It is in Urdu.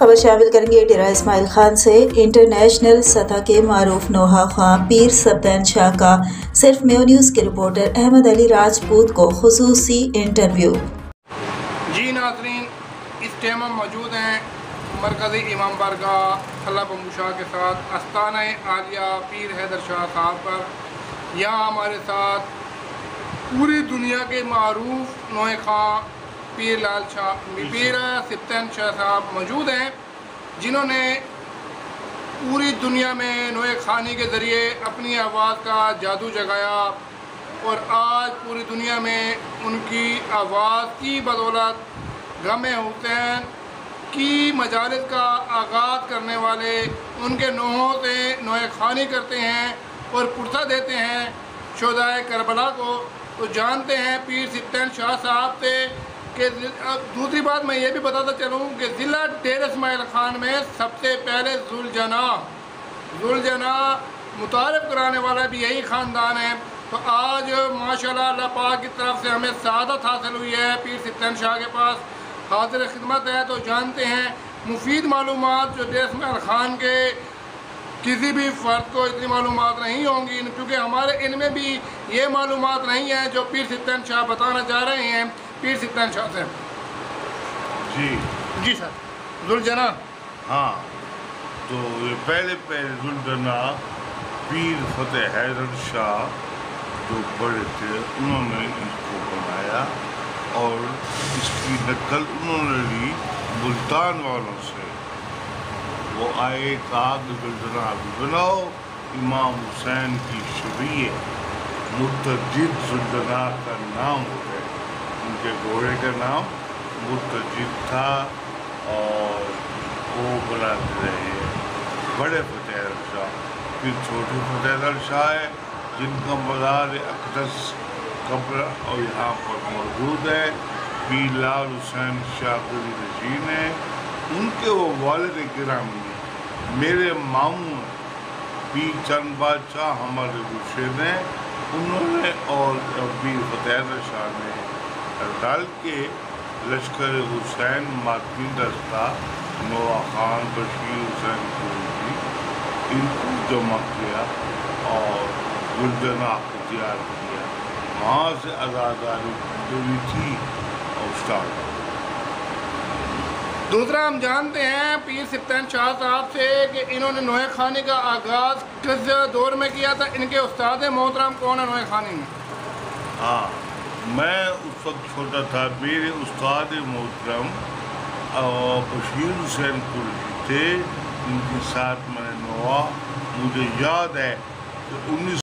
خبر شامل کریں گے ڈیرہ اسماعیل خان سے انٹرنیشنل سطح کے معروف نوحہ خواں پیر سبطین شاہ کا صرف میو نیوز کے رپورٹر احمد علی راجپوت کو خصوصی انٹرویو۔ جی ناظرین، اس ٹائم ہم موجود ہیں مرکزی امام بارگاہ اللہ بمبو شاہ کے ساتھ آستانہ عالیہ پیر حیدر شاہ صاحب پر۔ یہاں ہمارے ساتھ پوری دنیا کے معروف نوحہ خواں پیر سبطین شاہ صاحب موجود ہیں، جنہوں نے پوری دنیا میں نوحہ خوانی کے ذریعے اپنی آواز کا جادو جگایا، اور آج پوری دنیا میں ان کی آواز کی بدولت غم حسین کی مجالس کا آغاز کرنے والے ان کے نوحوں سے نوحہ خوانی کرتے ہیں اور پرسہ دیتے ہیں شہدائے کربلا کو۔ تو جانتے ہیں پیر سبطین شاہ صاحب سے کہ دوسری بات میں یہ بھی بتاتا چلوں کہ ضلع ڈیرہ اسماعیل خان میں سب سے پہلے ذوالجناح متعارف کرانے والا بھی یہی خاندان ہے۔ تو آج ماشاءاللہ اللہ پاک کی طرف سے ہمیں سعادت حاصل ہوئی ہے، پیر سبطین شاہ کے پاس حاضر خدمت ہے۔ تو جانتے ہیں مفید معلومات جو ڈیرہ اسماعیل خان کے کسی بھی فرد کو اتنی معلومات نہیں ہوں گی، کیونکہ ہمارے علم میں بھی یہ معلومات نہیں ہیں جو پیر سبطین شاہ بتانا چاہ رہے ہیں۔ پیر سبطین شاہ سے جی سر، ذوالجناح، ہاں، تو یہ پہلے ذوالجناح پیر فتح حیدر شاہ جو بڑے تھے انہوں نے اس کو بنایا، اور اس کی نقل انہوں نے لی ملتان والوں سے۔ وہ آئے کہا کہ ذوالجناح بھی بناؤ، امام حسین کی شبیہ مرتجد ذوالجناح کا نام ہو گئے، ان کے گھوڑے کا نام مرتجد تھا، اور وہ بناتے رہے بڑے فتح حیدر شاہ۔ پھر چھوٹے فتح حیدر شاہ ہے جن کا مزار اقدس قبر اور یہاں پر موجود ہے۔ پیر لال حسین شاہ قلی نشین ہے، ان کے وہ والد گرامی میرے ماموں پیر چند بادشاہ ہمارے مرشد ہیں، انہوں نے اور پیر فتح حیدر شاہ نے ڈال کے لشکر حسین ماتمی دستہ نوحہ خان بشیر حسین قریشی ان کو جمع کیا اور ذوالجناح کو تیار کیا، وہاں سے آزاداری ہوئی تھی اور اسٹارٹ ہو۔ دوسرا ہم جانتے ہیں پیر سبطین شاہ صاحب سے کہ انہوں نے نوحہ خوانی کا آغاز کس دور میں کیا تھا، ان کے استاد محترم کون ہے نوحہ خوانی میں؟ ہاں، میں اس وقت چھوٹا تھا، میرے استاد محترم بشیر حسین قریشی تھے، ان کے ساتھ میں نے نوحہ، مجھے یاد ہے کہ 19